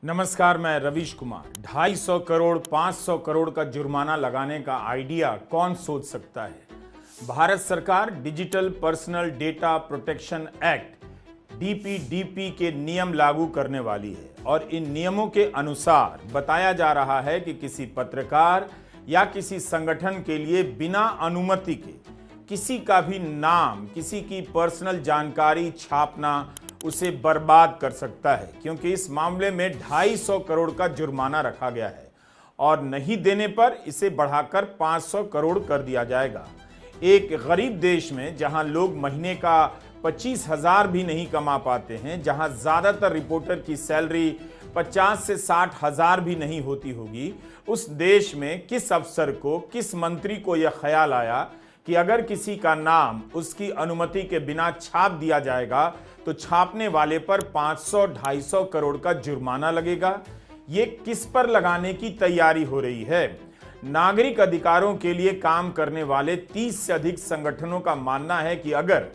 नमस्कार, मैं रवीश कुमार। 250 करोड़ 500 करोड़ का जुर्माना लगाने का आइडिया कौन सोच सकता है। भारत सरकार digital personal data protection act DPDP के नियम लागू करने वाली है और इन नियमों के अनुसार बताया जा रहा है कि किसी पत्रकार या किसी संगठन के लिए बिना अनुमति के किसी का भी नाम, किसी की पर्सनल जानकारी छापना उसे बर्बाद कर सकता है, क्योंकि इस मामले में 250 करोड़ का जुर्माना रखा गया है और नहीं देने पर इसे बढ़ाकर 500 करोड़ कर दिया जाएगा। एक गरीब देश में जहां लोग महीने का 25,000 भी नहीं कमा पाते हैं, जहां ज्यादातर रिपोर्टर की सैलरी 50 से 60 हजार भी नहीं होती होगी, उस देश में किस अफसर को, किस मंत्री को यह ख्याल आया कि अगर किसी का नाम उसकी अनुमति के बिना छाप दिया जाएगा तो छापने वाले पर 500-250 करोड़ का जुर्माना लगेगा। ये किस पर लगाने की तैयारी हो रही है? नागरिक अधिकारों के लिए काम करने वाले 30 से अधिक संगठनों का मानना है कि अगर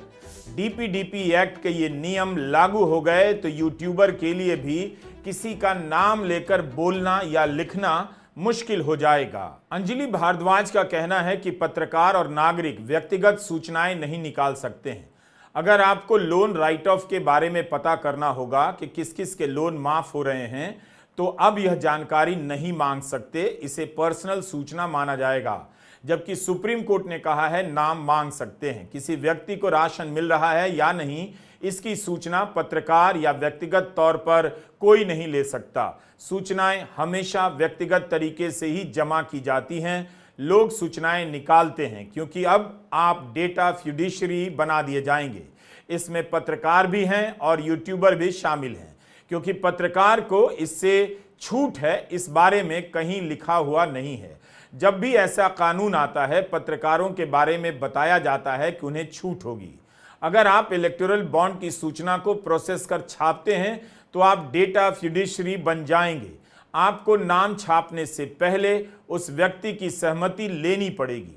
डीपीडीपी एक्ट के ये नियम लागू हो गए तो यूट्यूबर के लिए भी किसी का नाम लेकर बोलना या लिखना मुश्किल हो जाएगा। अंजलि भारद्वाज का कहना है कि पत्रकार और नागरिक व्यक्तिगत सूचनाएं नहीं निकाल सकते हैं। अगर आपको लोन राइट ऑफ के बारे में पता करना होगा कि किस किस के लोन माफ हो रहे हैं, तो अब यह जानकारी नहीं मांग सकते, इसे पर्सनल सूचना माना जाएगा। जबकि सुप्रीम कोर्ट ने कहा है नाम मांग सकते हैं। किसी व्यक्ति को राशन मिल रहा है या नहीं, इसकी सूचना पत्रकार या व्यक्तिगत तौर पर कोई नहीं ले सकता। सूचनाएं हमेशा व्यक्तिगत तरीके से ही जमा की जाती हैं। लोग सूचनाएं निकालते हैं क्योंकि अब आप डेटा फ्यूडिशरी बना दिए जाएंगे। इसमें पत्रकार भी हैं और यूट्यूबर भी शामिल हैं, क्योंकि पत्रकार को इससे छूट है, इस बारे में कहीं लिखा हुआ नहीं है। जब भी ऐसा कानून आता है, पत्रकारों के बारे में बताया जाता है कि उन्हें छूट होगी। अगर आप इलेक्टोरल बॉन्ड की सूचना को प्रोसेस कर छापते हैं तो आप डेटा फ्यूडिशरी बन जाएंगे। आपको नाम छापने से पहले उस व्यक्ति की सहमति लेनी पड़ेगी।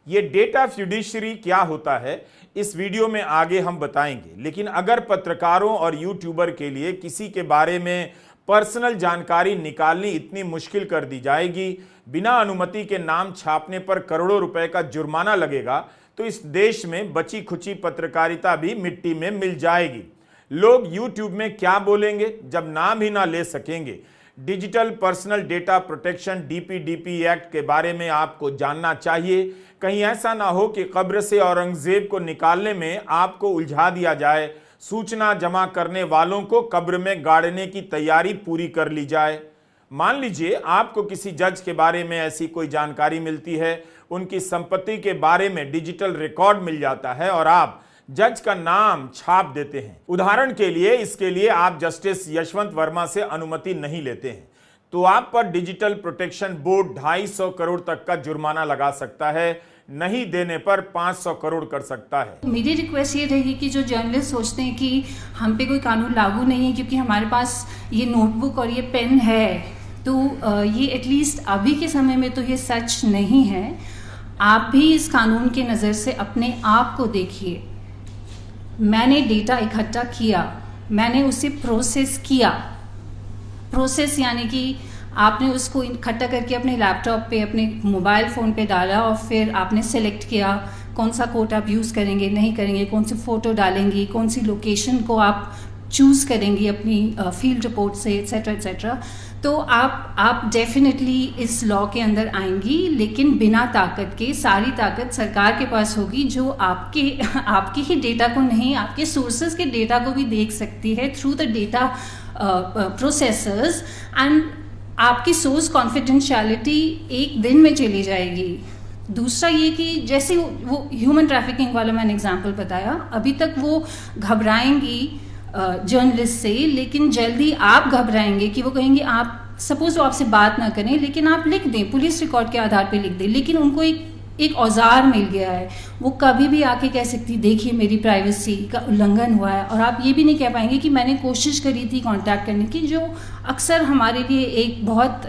ये डेटा फ्यूडिशरी क्या होता है, इस वीडियो में आगे हम बताएंगे। लेकिन अगर पत्रकारों और यूट्यूबर के लिए किसी के बारे में पर्सनल जानकारी निकालनी इतनी मुश्किल कर दी जाएगी, बिना अनुमति के नाम छापने पर करोड़ों रुपए का जुर्माना लगेगा, तो इस देश में बची खुची पत्रकारिता भी मिट्टी में मिल जाएगी। लोग यूट्यूब में क्या बोलेंगे जब नाम ही ना ले सकेंगे। Digital personal data protection DPDP act के बारे में आपको जानना चाहिए। कहीं ऐसा ना हो कि कब्र से औरंगजेब को निकालने में आपको उलझा दिया जाए, सूचना जमा करने वालों को कब्र में गाड़ने की तैयारी पूरी कर ली जाए। मान लीजिए आपको किसी जज के बारे में ऐसी कोई जानकारी मिलती है, उनकी संपत्ति के बारे में डिजिटल रिकॉर्ड मिल जाता है और आप जज का नाम छाप देते हैं। उदाहरण के लिए, इसके लिए आप जस्टिस यशवंत वर्मा से अनुमति नहीं लेते हैं, तो आप पर डिजिटल प्रोटेक्शन बोर्ड 250 करोड़ तक का जुर्माना लगा सकता है, नहीं देने पर 500 करोड़ कर सकता है। मेरी रिक्वेस्ट ये रहेगी कि जो जर्नलिस्ट सोचते हैं कि हम पे कोई कानून लागू नहीं है क्योंकि हमारे पास ये नोटबुक और ये पेन है, तो ये एटलीस्ट अभी के समय में तो ये सच नहीं है। आप भी इस कानून के नज़र से अपने आप को देखिए। मैंने डेटा इकट्ठा किया, मैंने उसे प्रोसेस किया। प्रोसेस यानी कि आपने उसको इकट्ठा करके अपने लैपटॉप पे, अपने मोबाइल फ़ोन पे डाला और फिर आपने सेलेक्ट किया कौन सा कोड आप यूज़ करेंगे, नहीं करेंगे, कौन सी फ़ोटो डालेंगी, कौन सी लोकेशन को आप चूज़ करेंगी अपनी फील्ड रिपोर्ट से, एट्सेट्रा एट्सेट्रा। तो आप डेफिनेटली इस लॉ के अंदर आएंगी, लेकिन बिना ताकत के। सारी ताकत सरकार के पास होगी, जो आपके ही डेटा को नहीं, आपके सोर्सेज के डेटा को भी देख सकती है through the data processors, and आपकी सोर्स कॉन्फिडेंशियलिटी एक दिन में चली जाएगी। दूसरा ये कि जैसे वो ह्यूमन ट्रैफिकिंग वाला मैंने एग्जांपल बताया, अभी तक वो घबराएंगी जर्नलिस्ट से, लेकिन जल्दी आप घबराएंगे कि वो कहेंगे, आप सपोज वो आपसे बात ना करें लेकिन आप लिख दें, पुलिस रिकॉर्ड के आधार पे लिख दें, लेकिन उनको एक औजार मिल गया है। वो कभी भी आके कह सकती, देखिए मेरी प्राइवेसी का उल्लंघन हुआ है, और आप ये भी नहीं कह पाएंगे कि मैंने कोशिश करी थी कांटेक्ट करने की, जो अक्सर हमारे लिए एक बहुत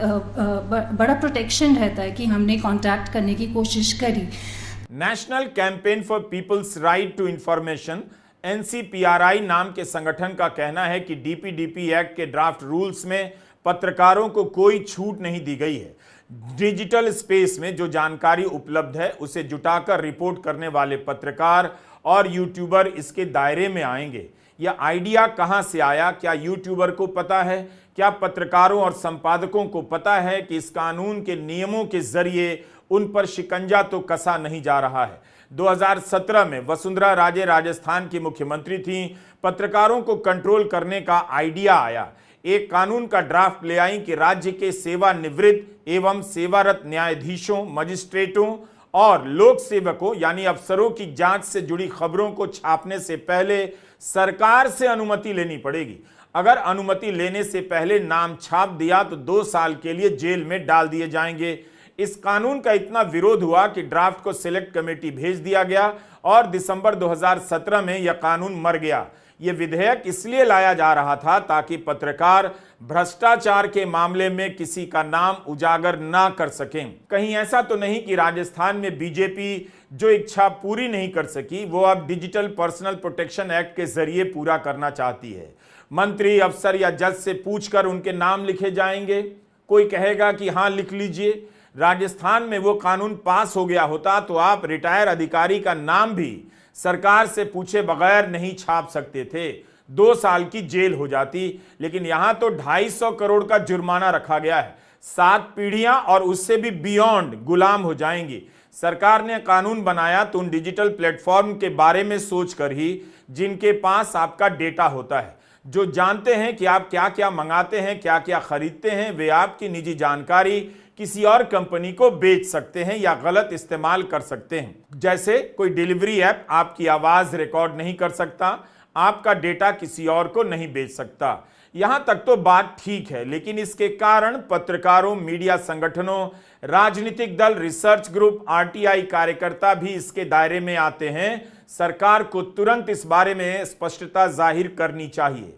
बड़ा प्रोटेक्शन रहता है कि हमने कांटेक्ट करने की कोशिश करी। National campaign for people's right to information NCPRI नाम के संगठन का कहना है कि डीपीडीपी एक्ट के ड्राफ्ट रूल्स में पत्रकारों को कोई छूट नहीं दी गई है। डिजिटल स्पेस में जो जानकारी उपलब्ध है उसे जुटाकर रिपोर्ट करने वाले पत्रकार और यूट्यूबर इसके दायरे में आएंगे। यह आइडिया कहां से आया? क्या यूट्यूबर को पता है? क्या पत्रकारों और संपादकों को पता है कि इस कानून के नियमों के जरिए उन पर शिकंजा तो कसा नहीं जा रहा है? 2017 में वसुंधरा राजे राजस्थान की मुख्यमंत्री थीं। पत्रकारों को कंट्रोल करने का आइडिया आया। एक कानून का ड्राफ्ट ले आई कि राज्य के सेवानिवृत्त एवं सेवारत न्यायाधीशों, मजिस्ट्रेटों और लोक सेवकों यानी अफसरों की जांच से जुड़ी खबरों को छापने से पहले सरकार से अनुमति लेनी पड़ेगी। अगर अनुमति लेने से पहले नाम छाप दिया तो 2 साल के लिए जेल में डाल दिए जाएंगे। इस कानून का इतना विरोध हुआ कि ड्राफ्ट को सिलेक्ट कमेटी भेज दिया गया और दिसंबर 2017 में यह कानून मर गया। यह विधेयक इसलिए लाया जा रहा था ताकि पत्रकार भ्रष्टाचार के मामले में किसी का नाम उजागर ना कर सकें। कहीं ऐसा तो नहीं कि राजस्थान में बीजेपी जो इच्छा पूरी नहीं कर सकी वो अब डिजिटल पर्सनल प्रोटेक्शन एक्ट के जरिए पूरा करना चाहती है। मंत्री, अफसर या जज से पूछकर उनके नाम लिखे जाएंगे। कोई कहेगा कि हाँ लिख लीजिए। राजस्थान में वो कानून पास हो गया होता तो आप रिटायर अधिकारी का नाम भी सरकार से पूछे बगैर नहीं छाप सकते थे, 2 साल की जेल हो जाती। लेकिन यहां तो 250 करोड़ का जुर्माना रखा गया है। 7 पीढ़ियां और उससे भी बियॉन्ड गुलाम हो जाएंगी। सरकार ने कानून बनाया तो उन डिजिटल प्लेटफॉर्म के बारे में सोचकर ही जिनके पास आपका डेटा होता है, जो जानते हैं कि आप क्या क्या मंगाते हैं, क्या क्या खरीदते हैं, वे आपकी निजी जानकारी किसी और कंपनी को बेच सकते हैं या गलत इस्तेमाल कर सकते हैं। जैसे कोई डिलीवरी ऐप आपकी आवाज रिकॉर्ड नहीं कर सकता, आपका डेटा किसी और को नहीं बेच सकता। यहां तक तो बात ठीक है, लेकिन इसके कारण पत्रकारों, मीडिया संगठनों, राजनीतिक दल, रिसर्च ग्रुप, आरटीआई कार्यकर्ता भी इसके दायरे में आते हैं। सरकार को तुरंत इस बारे में स्पष्टता जाहिर करनी चाहिए।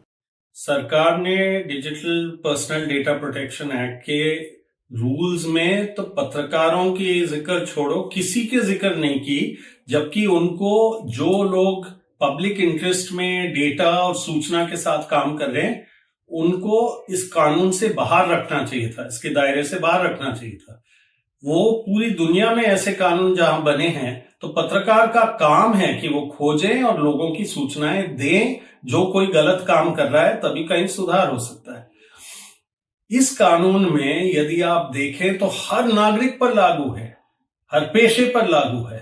सरकार ने digital personal data protection act के रूल्स में तो पत्रकारों की जिक्र छोड़ो, किसी के जिक्र नहीं की, जबकि उनको जो लोग पब्लिक इंटरेस्ट में डेटा और सूचना के साथ काम कर रहे हैं उनको इस कानून से बाहर रखना चाहिए था, इसके दायरे से बाहर रखना चाहिए था। वो पूरी दुनिया में ऐसे कानून जहां बने हैं तो पत्रकार का काम है कि वो खोजें और लोगों की सूचनाएं दें जो कोई गलत काम कर रहा है, तभी कहीं सुधार हो सकता है। इस कानून में यदि आप देखें तो हर नागरिक पर लागू है, हर पेशे पर लागू है,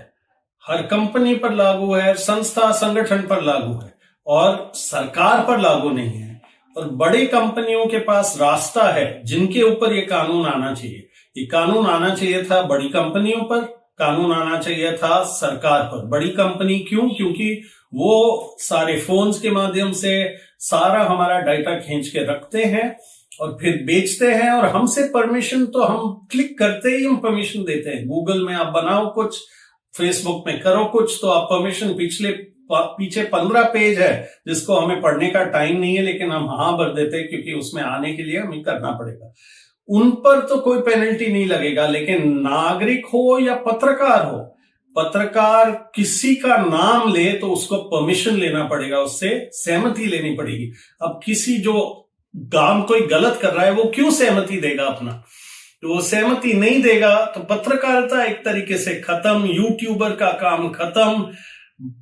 हर कंपनी पर लागू है, संस्था संगठन पर लागू है और सरकार पर लागू नहीं है। और बड़ी कंपनियों के पास रास्ता है जिनके ऊपर ये कानून आना चाहिए। ये कानून आना चाहिए था बड़ी कंपनियों पर, कानून आना चाहिए था सरकार पर। बड़ी कंपनी क्यों? क्योंकि वो सारे फोन्स के माध्यम से सारा हमारा डाटा खींच के रखते हैं और फिर बेचते हैं, और हमसे परमिशन तो हम क्लिक करते ही हम परमिशन देते हैं। गूगल में आप बनाओ कुछ, फेसबुक में करो कुछ, तो आप परमिशन पीछे 15 पेज है जिसको हमें पढ़ने का टाइम नहीं है, लेकिन हम हाँ भर देते हैं क्योंकि उसमें आने के लिए हमें करना पड़ेगा। उन पर तो कोई पेनल्टी नहीं लगेगा, लेकिन नागरिक हो या पत्रकार हो, पत्रकार किसी का नाम ले तो उसको परमिशन लेना पड़ेगा, उससे सहमति लेनी पड़ेगी। अब किसी जो काम कोई गलत कर रहा है वो क्यों सहमति देगा अपना? तो वो सहमति नहीं देगा तो पत्रकारिता एक तरीके से खत्म, यूट्यूबर का काम खत्म,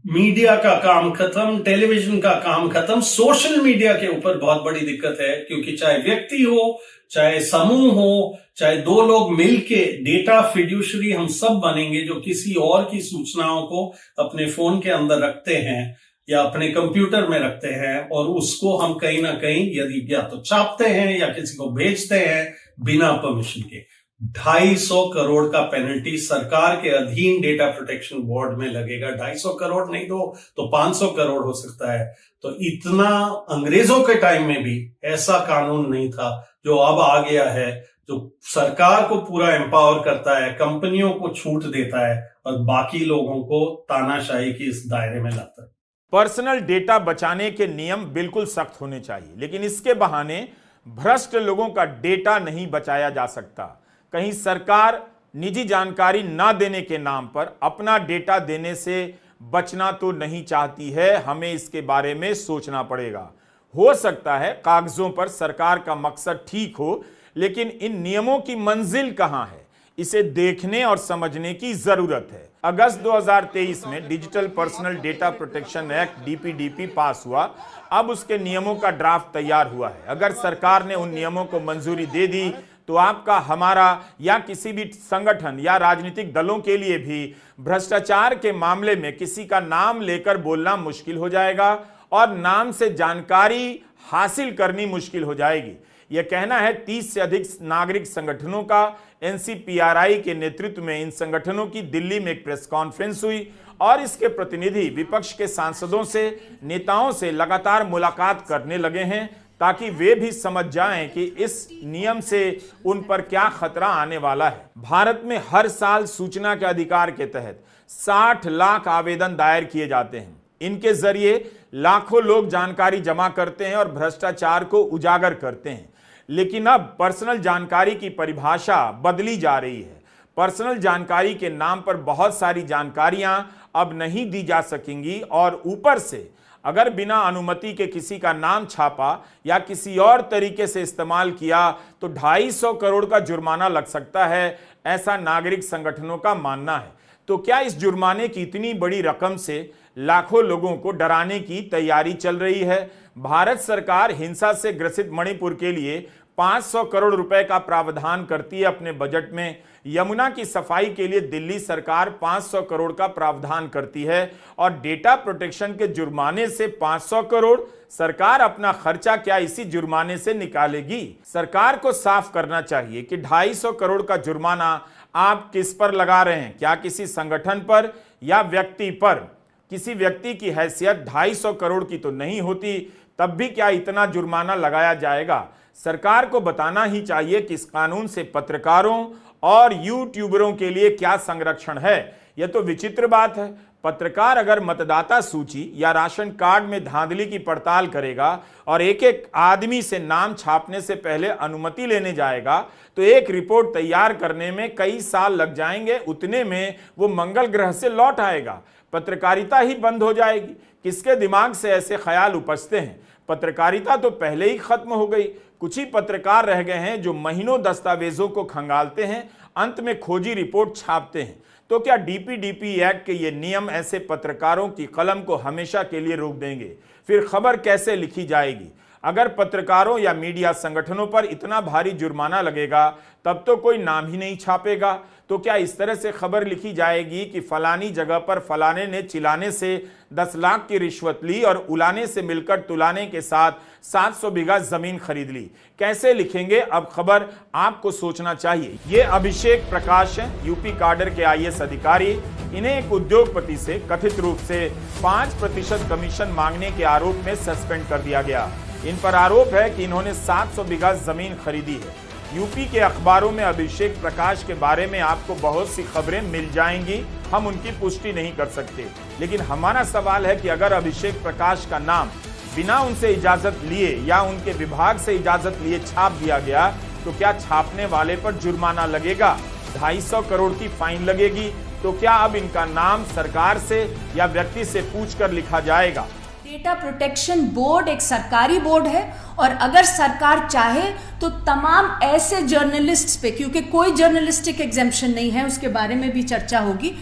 मीडिया का काम खत्म, टेलीविजन का काम खत्म। सोशल मीडिया के ऊपर बहुत बड़ी दिक्कत है, क्योंकि चाहे व्यक्ति हो, चाहे समूह हो, चाहे 2 लोग मिलके डेटा फिड्यूशरी हम सब बनेंगे जो किसी और की सूचनाओं को अपने फोन के अंदर रखते हैं या अपने कंप्यूटर में रखते हैं, और उसको हम कहीं ना कहीं यदि या तो छापते हैं या किसी को भेजते हैं बिना परमिशन के। 250 करोड़ का पेनल्टी सरकार के अधीन डेटा प्रोटेक्शन बोर्ड में लगेगा। 250 करोड़ नहीं तो 500 करोड़ हो सकता है। तो इतना अंग्रेजों के टाइम में भी ऐसा कानून नहीं था जो अब आ गया है, जो सरकार को पूरा एम्पावर करता है, कंपनियों को छूट देता है और बाकी लोगों को तानाशाही की इस दायरे में लाता है। पर्सनल डेटा बचाने के नियम बिल्कुल सख्त होने चाहिए, लेकिन इसके बहाने भ्रष्ट लोगों का डेटा नहीं बचाया जा सकता। कहीं सरकार निजी जानकारी ना देने के नाम पर अपना डेटा देने से बचना तो नहीं चाहती है। हमें इसके बारे में सोचना पड़ेगा। हो सकता है कागजों पर सरकार का मकसद ठीक हो, लेकिन इन नियमों की मंजिल कहां है, इसे देखने और समझने की जरूरत है। अगस्त 2023 में digital personal data protection act DPDP pass हुआ। अब उसके नियमों का ड्राफ्ट तैयार हुआ है। अगर सरकार ने उन नियमों को मंजूरी दे दी तो आपका, हमारा या किसी भी संगठन या राजनीतिक दलों के लिए भी भ्रष्टाचार के मामले में किसी का नाम लेकर बोलना मुश्किल हो जाएगा और नाम से जानकारी हासिल करनी मुश्किल हो जाएगी। यह कहना है 30 से अधिक नागरिक संगठनों का। एनसीपीआरआई के नेतृत्व में इन संगठनों की दिल्ली में एक प्रेस कॉन्फ्रेंस हुई और इसके प्रतिनिधि विपक्ष के सांसदों से, नेताओं से लगातार मुलाकात करने लगे हैं ताकि वे भी समझ जाएं कि इस नियम से उन पर क्या खतरा आने वाला है। भारत में हर साल सूचना के अधिकार के तहत 60 लाख आवेदन दायर किए जाते हैं। इनके जरिए लाखों लोग जानकारी जमा करते हैं और भ्रष्टाचार को उजागर करते हैं। लेकिन अब पर्सनल जानकारी की परिभाषा बदली जा रही है। पर्सनल जानकारी के नाम पर बहुत सारी जानकारियां अब नहीं दी जा सकेंगी और ऊपर से अगर बिना अनुमति के किसी का नाम छापा या किसी और तरीके से इस्तेमाल किया तो 250 करोड़ का जुर्माना लग सकता है, ऐसा नागरिक संगठनों का मानना है। तो क्या इस जुर्माने की इतनी बड़ी रकम से लाखों लोगों को डराने की तैयारी चल रही है? भारत सरकार हिंसा से ग्रसित मणिपुर के लिए 500 करोड़ रुपए का प्रावधान करती है अपने बजट में। यमुना की सफाई के लिए दिल्ली सरकार 500 करोड़ का प्रावधान करती है और डेटा प्रोटेक्शन के जुर्माने से 500 करोड़। सरकार अपना खर्चा क्या इसी जुर्माने से निकालेगी? सरकार को साफ करना चाहिए कि 250 करोड़ का जुर्माना आप किस पर लगा रहे हैं? क्या किसी संगठन पर या व्यक्ति पर? किसी व्यक्ति की हैसियत 250 करोड़ की तो नहीं होती, तब भी क्या इतना जुर्माना लगाया जाएगा? सरकार को बताना ही चाहिए कि इस कानून से पत्रकारों और यूट्यूबरों के लिए क्या संरक्षण है। यह तो विचित्र बात है। पत्रकार अगर मतदाता सूची या राशन कार्ड में धांधली की पड़ताल करेगा और एक एक आदमी से नाम छापने से पहले अनुमति लेने जाएगा तो एक रिपोर्ट तैयार करने में कई साल लग जाएंगे। उतने में वो मंगल ग्रह से लौट आएगा, पत्रकारिता ही बंद हो जाएगी। किसके दिमाग से ऐसे ख्याल उपजते हैं? पत्रकारिता तो पहले ही खत्म हो गई। कुछ ही पत्रकार रह गए हैं जो महीनों दस्तावेजों को खंगालते हैं, अंत में खोजी रिपोर्ट छापते हैं। तो क्या डीपीडीपी एक्ट के ये नियम ऐसे पत्रकारों की कलम को हमेशा के लिए रोक देंगे? फिर खबर कैसे लिखी जाएगी? अगर पत्रकारों या मीडिया संगठनों पर इतना भारी जुर्माना लगेगा तब तो कोई नाम ही नहीं छापेगा। तो क्या इस तरह से खबर लिखी जाएगी कि फलानी जगह पर फलाने ने चिल्लाने से 10 लाख की रिश्वत ली और उलाने से मिलकर तुलाने के साथ 700 बीघा जमीन खरीद ली? कैसे लिखेंगे अब खबर? आपको सोचना चाहिए। ये अभिषेक प्रकाश हैं, यूपी काडर के आईएएस अधिकारी। इन्हें एक उद्योगपति से कथित रूप से 5% कमीशन मांगने के आरोप में सस्पेंड कर दिया गया। इन पर आरोप है कि इन्होंने 700 बीघा जमीन खरीदी है। यूपी के अखबारों में अभिषेक प्रकाश के बारे में आपको बहुत सी खबरें मिल जाएंगी, हम उनकी पुष्टि नहीं कर सकते। लेकिन हमारा सवाल है कि अगर अभिषेक प्रकाश का नाम बिना उनसे इजाजत लिए या उनके विभाग से इजाजत लिए छाप दिया गया तो क्या छापने वाले पर जुर्माना लगेगा? 250 करोड़ की फाइन लगेगी? तो क्या अब इनका नाम सरकार से या व्यक्ति से पूछकर लिखा जाएगा? डेटा प्रोटेक्शन बोर्ड एक सरकारी बोर्ड है और अगर सरकार चाहे तो तमाम ऐसे जर्नलिस्ट्स पे, क्योंकि कोई जर्नलिस्टिक एग्जेम्पशन नहीं है, उसके बारे में भी चर्चा होगी,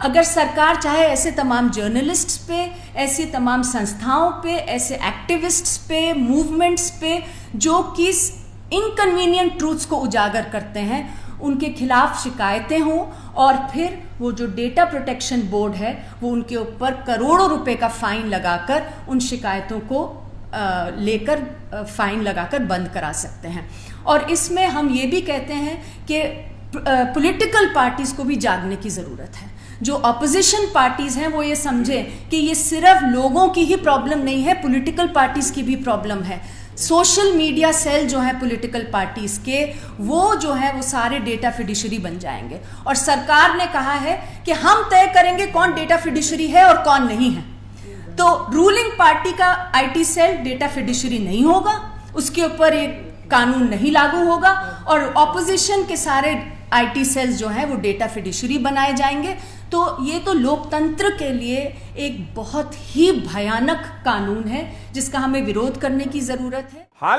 अगर सरकार चाहे ऐसे तमाम जर्नलिस्ट्स पे, ऐसी तमाम संस्थाओं पे, ऐसे एक्टिविस्ट्स पे, मूवमेंट्स पे जो कि इनकन्वीनियंट ट्रूथ्स को उजागर करते हैं, उनके खिलाफ शिकायतें हों और फिर वो जो डेटा प्रोटेक्शन बोर्ड है वो उनके ऊपर करोड़ों रुपए का फाइन लगाकर उन शिकायतों को लेकर फाइन लगाकर बंद करा सकते हैं। और इसमें हम ये भी कहते हैं कि पॉलिटिकल पार्टीज को भी जागने की ज़रूरत है। जो अपोजिशन पार्टीज हैं वो ये समझें कि ये सिर्फ लोगों की ही प्रॉब्लम नहीं है, पॉलिटिकल पार्टीज की भी प्रॉब्लम है। सोशल मीडिया सेल जो है पॉलिटिकल पार्टीज के, वो जो है वो सारे डेटा फिडिशरी बन जाएंगे और सरकार ने कहा है कि हम तय करेंगे कौन डेटा फिडिशरी है और कौन नहीं है। तो रूलिंग पार्टी का आईटी सेल डेटा फिडिशरी नहीं होगा, उसके ऊपर एक कानून नहीं लागू होगा और ऑपोजिशन के सारे आईटी सेल्स जो है वो डेटा फिडिशरी बनाए जाएंगे। तो ये तो लोकतंत्र के लिए एक बहुत ही भयानक कानून है जिसका हमें विरोध करने की जरूरत है। हाल